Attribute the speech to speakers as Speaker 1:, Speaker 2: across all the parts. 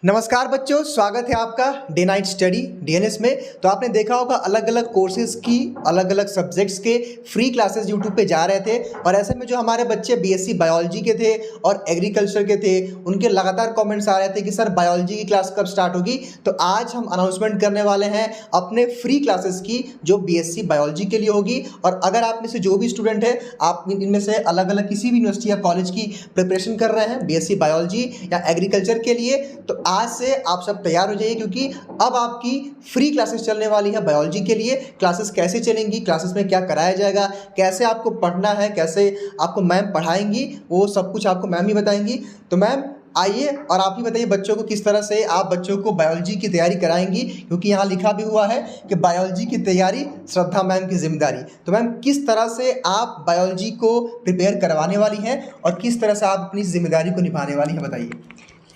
Speaker 1: नमस्कार बच्चों, स्वागत है आपका डे नाइट स्टडी डीएनएस में। तो आपने देखा होगा अलग अलग कोर्सेज की अलग अलग सब्जेक्ट्स के फ्री क्लासेस यूट्यूब पे जा रहे थे, और ऐसे में जो हमारे बच्चे बीएससी बायोलॉजी के थे और एग्रीकल्चर के थे, उनके लगातार कमेंट्स आ रहे थे कि सर बायोलॉजी की क्लास कब स्टार्ट होगी। तो आज हम अनाउंसमेंट करने वाले हैं अपने फ्री क्लासेस की, जो बीएससी बायोलॉजी के लिए होगी। और अगर आप में से जो भी स्टूडेंट है, आप इनमें से अलग अलग किसी भी यूनिवर्सिटी या कॉलेज की प्रिपरेशन कर रहे हैं बीएससी बायोलॉजी या एग्रीकल्चर के लिए, तो आज से आप सब तैयार हो जाइए, क्योंकि अब आपकी फ्री क्लासेस चलने वाली है बायोलॉजी के लिए। क्लासेस कैसे चलेंगी, क्लासेस में क्या कराया जाएगा, कैसे आपको पढ़ना है, कैसे आपको मैम पढ़ाएंगी, वो सब कुछ आपको मैम ही बताएंगी। तो मैम आइए और आप ही बताइए बच्चों को किस तरह से आप बच्चों को बायोलॉजी की तैयारी कराएंगी, क्योंकि यहाँ लिखा भी हुआ है कि बायोलॉजी की तैयारी श्रद्धा मैम की जिम्मेदारी। तो मैम किस तरह से आप बायोलॉजी को प्रिपेयर करवाने वाली हैं और किस तरह से आप अपनी जिम्मेदारी को निभाने वाली हैं, बताइए।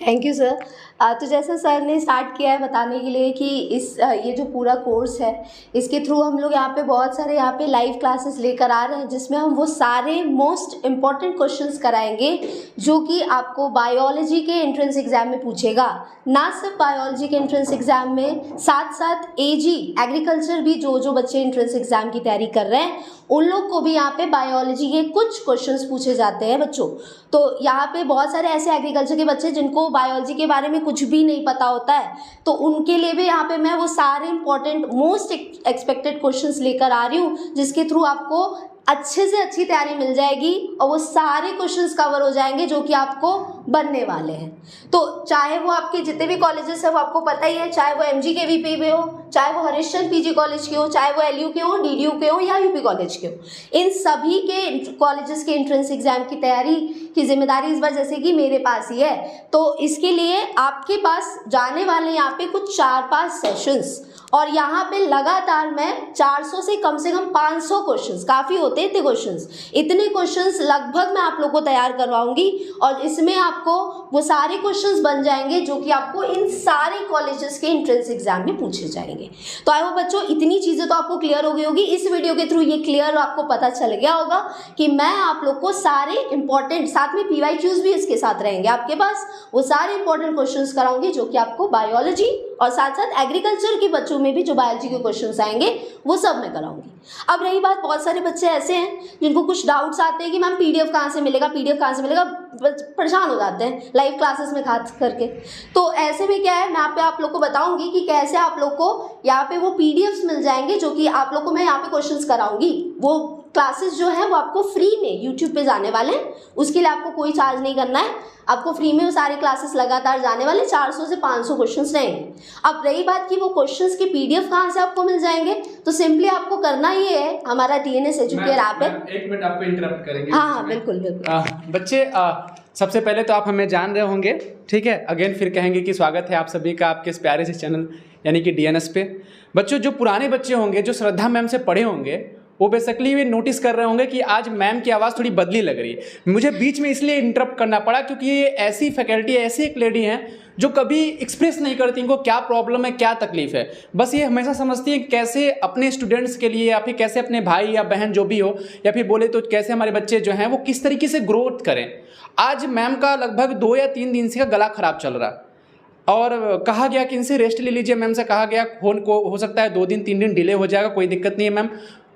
Speaker 2: Thank you sir. तो जैसा सर ने स्टार्ट किया है बताने के लिए कि ये जो पूरा कोर्स है, इसके थ्रू हम लोग यहाँ पे बहुत सारे यहाँ पे लाइव क्लासेस लेकर आ रहे हैं, जिसमें हम वो सारे मोस्ट इम्पॉर्टेंट क्वेश्चंस कराएंगे जो कि आपको बायोलॉजी के एंट्रेंस एग्जाम में पूछेगा। ना सिर्फ बायोलॉजी के एंट्रेंस एग्जाम में, साथ साथ एजी एग्रीकल्चर भी जो बच्चे एंट्रेंस एग्जाम की तैयारी कर रहे हैं, उन लोग को भी यहाँ पे बायोलॉजी के कुछ क्वेश्चंस पूछे जाते हैं बच्चों। तो यहाँ पे बहुत सारे ऐसे एग्रीकल्चर के बच्चे जिनको बायोलॉजी के बारे में कुछ भी नहीं पता होता है, तो उनके लिए भी यहाँ पे मैं वो सारे इंपॉर्टेंट मोस्ट एक्सपेक्टेड क्वेश्चंस लेकर आ रही हूँ, जिसके थ्रू आपको अच्छे से अच्छी तैयारी मिल जाएगी और वो सारे क्वेश्चंस कवर हो जाएंगे जो कि आपको बनने वाले हैं। तो चाहे वो आपके जितने भी कॉलेजेस हैं वो आपको पता ही है, चाहे वो एमजी के वीपी में हो, चाहे वो हरिश्चंद्र पीजी कॉलेज के हो, चाहे वो एलयू के हो, डीडीयू के हो या यूपी कॉलेज के हो, इन सभी के कॉलेजेस के एंट्रेंस एग्जाम की तैयारी की जिम्मेदारी इस बार जैसे कि मेरे पास ही है। तो इसके लिए आपके पास जाने वाले यहाँ पे कुछ 4-5 सेशंस, और यहाँ पे लगातार मैं 400 से कम 500 क्वेश्चंस, काफ़ी होते हैं इतने क्वेश्चंस लगभग मैं आप लोग को तैयार करवाऊंगी, और इसमें आपको वो सारे क्वेश्चंस बन जाएंगे जो कि आपको इन सारे कॉलेजेस के एंट्रेंस एग्जाम में पूछे जाएंगे। तो आई होप बच्चों इतनी चीज़ें तो आपको क्लियर हो गई होगी। इस वीडियो के थ्रू ये क्लियर आपको पता चल गया होगा कि मैं आप लोग को सारे इंपॉर्टेंट, साथ में PYQs भी इसके साथ रहेंगे आपके पास, वो सारे इंपॉर्टेंट क्वेश्चंस कराऊंगी जो कि आपको बायोलॉजी और साथ साथ एग्रीकल्चर के बच्चों में भी जो बायोलॉजी के क्वेश्चंस आएंगे वो सब मैं कराऊंगी। अब रही बात, बहुत सारे बच्चे ऐसे हैं जिनको कुछ डाउट्स आते हैं कि मैम PDF कहाँ से मिलेगा, परेशान हो जाते हैं लाइव क्लासेस में खास करके। तो ऐसे में क्या है, मैं आप लोग को बताऊंगी कि कैसे आप लोग को यहाँ पे वो PDFs मिल जाएंगे जो कि आप लोग को मैं यहाँ पे क्वेश्चंस कराऊंगी। वो क्लासेस जो है वो आपको फ्री में यूट्यूब पे जाने वाले हैं, उसके लिए आपको कोई चार्ज नहीं करना है, आपको फ्री में वो सारे क्लासेस लगातार जाने वाले, 400 से 500 क्वेश्चंस रहेंगे। अब रही बात कि वो क्वेश्चंस के PDF कहाँ से आपको मिल जाएंगे, तो सिंपली आपको करना ये है, हमारा DNS एजुकेयर ऐप है।
Speaker 3: एक मिनट आपको इंटरप्ट करेंगे।
Speaker 2: हाँ बिल्कुल।
Speaker 3: बच्चे सबसे पहले तो आप हमें जान रहे होंगे, ठीक है। अगेन फिर कहेंगे कि स्वागत है आप सभी का आपके इस प्यारे से चैनल यानी कि DNS पे। बच्चों जो पुराने बच्चे होंगे, जो श्रद्धा मैम से पढ़े होंगे, वो बेसिकली वे नोटिस कर रहे होंगे कि आज मैम की आवाज़ थोड़ी बदली लग रही है। मुझे बीच में इसलिए इंटरप्ट करना पड़ा क्योंकि ये ऐसी फैकल्टी, ऐसी एक लेडी हैं जो कभी एक्सप्रेस नहीं करती इनको क्या प्रॉब्लम है, क्या तकलीफ है। बस ये हमेशा समझती है कैसे अपने स्टूडेंट्स के लिए, या फिर कैसे अपने भाई या बहन जो भी हो, या फिर बोले तो कैसे हमारे बच्चे जो हैं वो किस तरीके से ग्रोथ करें। आज मैम का लगभग 2 या 3 दिन से गला खराब चल रहा है, और कहा गया कि इनसे रेस्ट ले लीजिए। मैम से कहा गया फोन को हो सकता है 2 दिन 3 दिन डिले हो जाएगा, कोई दिक्कत नहीं है मैम।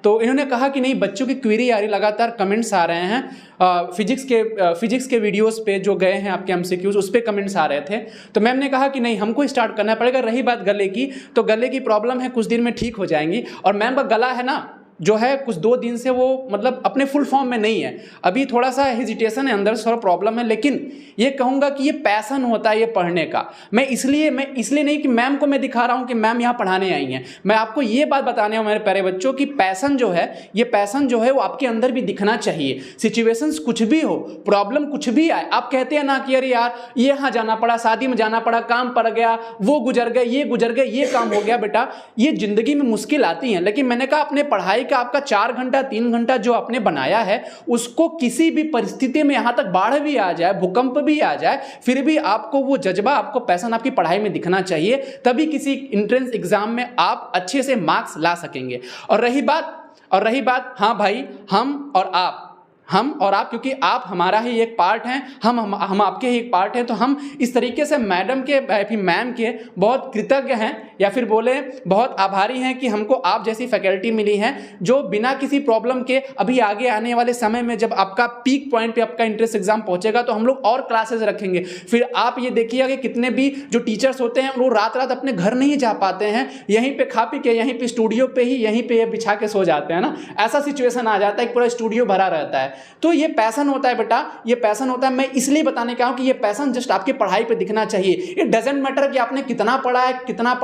Speaker 3: तो इन्होंने कहा कि नहीं, बच्चों की क्वेरी आ रही, लगातार कमेंट्स आ रहे हैं। फिजिक्स के वीडियोस पे जो गए हैं आपके MCQs, उस पर कमेंट्स आ रहे थे। तो मैम ने कहा कि नहीं, हमको स्टार्ट करना पड़ेगा। रही बात गले की, तो गले की प्रॉब्लम है, कुछ दिन में ठीक हो जाएंगी। और मैम का गला है ना जो है कुछ 2 दिन से वो मतलब अपने फुल फॉर्म में नहीं है, अभी थोड़ा सा हेजिटेशन है, अंदर थोड़ा प्रॉब्लम है। लेकिन ये कहूँगा कि ये पैसन होता है ये पढ़ने का। मैं इसलिए नहीं कि मैम को मैं दिखा रहा हूँ कि मैम यहाँ पढ़ाने आई हैं, मैं आपको ये बात बताने हूँ मेरे प्यारे बच्चों की पैसन जो है, ये पैसन जो है वो आपके अंदर भी दिखना चाहिए। सिचुएशंस कुछ भी हो, प्रॉब्लम कुछ भी आए, आप कहते हैं ना कि अरे यार ये यहाँ जाना पड़ा, शादी में जाना पड़ा, काम पड़ गया, वो गुजर गए, ये गुजर गए, ये काम हो गया। बेटा ये जिंदगी में मुश्किल आती है, लेकिन मैंने कहा अपने पढ़ाई का आपका 4 घंटा 3 घंटा जो आपने बनाया है, उसको किसी भी परिस्थिति में, यहाँ तक बाढ़ भी आ जाए, भूकंप भी आ जाए, फिर भी आपको वो जज्बा, आपको पैशन आपकी पढ़ाई में दिखना चाहिए, तभी किसी एंट्रेंस एग्जाम में आप अच्छे से मार्क्स ला सकेंगे। और रही बात हाँ भाई, हम और आप, हम और आप, क्योंकि आप हमारा ही एक पार्ट हैं, हम आपके ही एक पार्ट हैं, तो हम इस तरीके से मैडम के फिर मैम के बहुत कृतज्ञ हैं, या फिर बोले बहुत आभारी हैं कि हमको आप जैसी फैकल्टी मिली है जो बिना किसी प्रॉब्लम के अभी आगे आने वाले समय में जब आपका पीक पॉइंट पे आपका इंट्रेंस एग्जाम पहुंचेगा तो हम लोग और क्लासेस रखेंगे। फिर आप ये देखिएगा कि कितने भी जो टीचर्स होते हैं वो रात रात अपने घर नहीं जा पाते हैं, यहीं पे खा पी के यहीं पे स्टूडियो पे ही यहीं पे बिछा के सो जाते हैं ना, ऐसा सिचुएशन आ जाता है कि पूरा स्टूडियो भरा रहता है। तो ये पैशन होता है बेटा, ये पैशन होता है। मैं इसलिए बताने का हूं कि ये पैशन जस्ट आपकी पढ़ाई पे दिखना चाहिए। इट डजेंट मैटर कि आपने कितना पढ़ा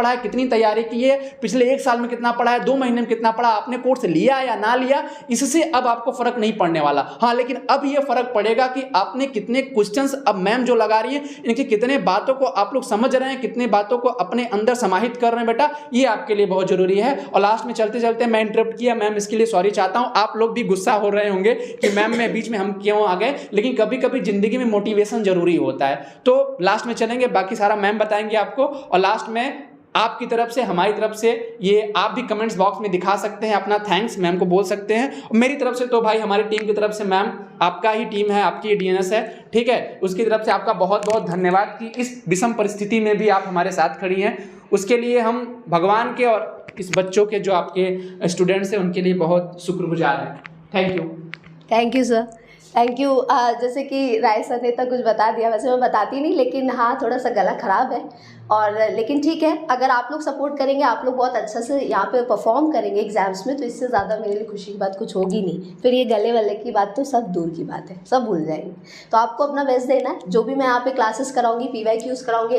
Speaker 3: है, कितनी तैयारी की है, पिछले 1 साल में कितना पढ़ा है, 2 महीने में कितना पढ़ा, आपने कोर्स लिया या ना लिया, इससे अब आपको फर्क नहीं पड़ने वाला। हाँ, लेकिन अब ये फर्क पड़ेगा कि आपने कितने क्वेश्चंस अब मैम जो लगा रही है इनकी कितने बातों को आप लोग समझ रहे हैं, कितने बातों को अपने अंदर समाहित कर रहे हैं बेटा, ये आपके लिए बहुत जरूरी है। और लास्ट में चलते चलते मैं इंटरप्ट किया मैम, इसके लिए सॉरी चाहता हूं। आप लोग भी गुस्सा हो रहे होंगे कि मैम में बीच में हम क्यों आ गए, लेकिन कभी कभी जिंदगी में मोटिवेशन जरूरी होता है। तो लास्ट में चलेंगे, बाकी सारा मैम बताएंगे आपको। और लास्ट में आपकी तरफ से, हमारी तरफ से, ये आप भी कमेंट्स बॉक्स में दिखा सकते हैं अपना थैंक्स मैम को बोल सकते हैं। और मेरी तरफ से तो भाई हमारी टीम की तरफ से मैम, आपका ही टीम है, आपकी डीएनएस है, ठीक है, उसकी तरफ से आपका बहुत बहुत धन्यवाद कि इस विषम परिस्थिति में भी आप हमारे साथ खड़ी हैं। उसके लिए हम भगवान के और इस बच्चों के जो आपके स्टूडेंट्स हैं उनके लिए बहुत शुक्रगुजार हैं। Thank you
Speaker 2: sir, thank you. जैसे कि राय सर ने तो कुछ बता दिया, वैसे मैं बताती नहीं, लेकिन हाँ थोड़ा सा गला ख़राब है, और लेकिन ठीक है, अगर आप लोग सपोर्ट करेंगे, आप लोग बहुत अच्छा से यहाँ पे परफॉर्म करेंगे एग्जाम्स में, तो इससे ज़्यादा मेरे लिए खुशी की बात कुछ होगी नहीं। फिर ये गले वाले की बात तो सब दूर की बात है, सब भूल जाएंगे। तो आपको अपना बेस्ट देना है। जो भी मैं यहाँ पे क्लासेस कराऊंगी, PYQs कराऊंगी,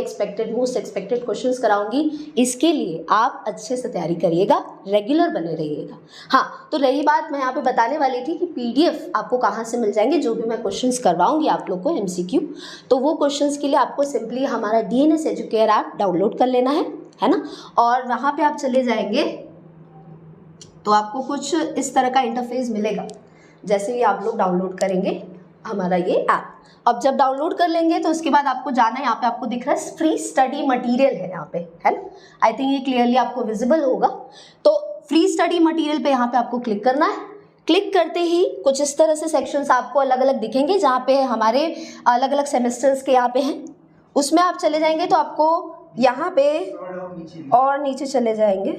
Speaker 2: मोस्ट एक्सपेक्टेड क्वेश्चंस कराऊंगी, इसके लिए आप अच्छे से तैयारी करिएगा, रेगुलर बने रहिएगा। हाँ, तो रही बात मैं यहाँ पे बताने वाली थी कि PDF आपको कहाँ से मिल जाएंगे, जो भी मैं क्वेश्चंस करवाऊंगी आप लोग को MCQ, तो वो क्वेश्चंस के लिए आपको सिंपली हमारा DNS एजुकेयर ऐप डाउनलोड कर लेना है ना। और वहाँ पे आप चले जाएंगे तो आपको कुछ इस तरह का इंटरफेस मिलेगा। जैसे ही आप लोग डाउनलोड करेंगे हमारा ये ऐप, अब जब डाउनलोड कर लेंगे तो उसके बाद आपको जाना है, यहाँ पे आपको दिख रहा है फ्री स्टडी मटेरियल है यहाँ पे, है ना। आई थिंक ये क्लियरली आपको विजिबल होगा। तो फ्री स्टडी मटेरियल पे यहाँ पे आपको क्लिक करना है। क्लिक करते ही कुछ इस तरह से सेक्शंस आपको अलग अलग दिखेंगे, जहाँ पे हमारे अलग अलग सेमेस्टर्स के यहाँ पे हैं। उसमें आप चले जाएंगे तो आपको यहाँ पे और नीचे चले जाएंगे,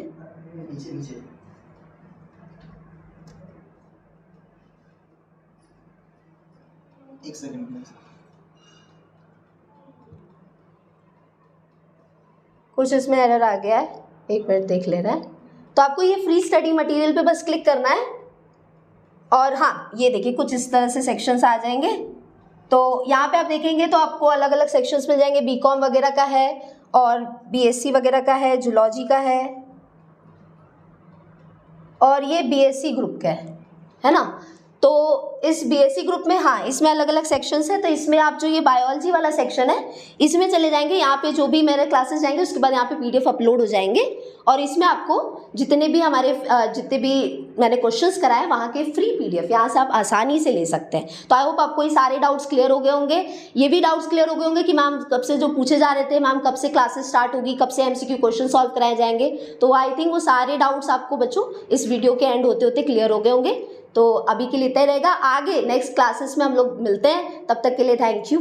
Speaker 1: एक सेकंड,
Speaker 2: कुछ इसमें एरर आ गया है, 1 मिनट देख लेना है। तो आपको ये फ्री स्टडी मटेरियल पे बस क्लिक करना है, और हाँ ये देखिए कुछ इस तरह से सेक्शंस आ जाएंगे। तो यहाँ पे आप देखेंगे तो आपको अलग अलग सेक्शंस मिल जाएंगे, BCom वगैरह का है और BSc वगैरह का है, जूलॉजी का है, और ये BSc ग्रुप का है ना। तो इस BSc ग्रुप में, हाँ इसमें अलग अलग सेक्शंस है। तो इसमें आप जो ये बायोलॉजी वाला सेक्शन है इसमें चले जाएंगे, यहाँ पे जो भी मेरे क्लासेस जाएंगे उसके बाद यहाँ पे PDF अपलोड हो जाएंगे, और इसमें आपको जितने भी मैंने क्वेश्चंस कराए वहाँ के फ्री PDF यहाँ से आप आसानी से ले सकते हैं। तो आई होप आपको ये सारे डाउट्स क्लियर हो गए होंगे। ये भी डाउट्स क्लियर हो गए होंगे कि मैम कब से जो पूछे जा रहे थे, मैम कब से क्लासेस स्टार्ट होगी, कब से MCQ क्वेश्चन सॉल्व कराए जाएंगे। तो आई थिंक वो सारे डाउट्स आपको बच्चों इस वीडियो के एंड होते होते क्लियर हो गए होंगे। तो अभी के लिए इतना ही रहेगा, आगे नेक्स्ट क्लासेस में हम लोग मिलते हैं, तब तक के लिए थैंक यू।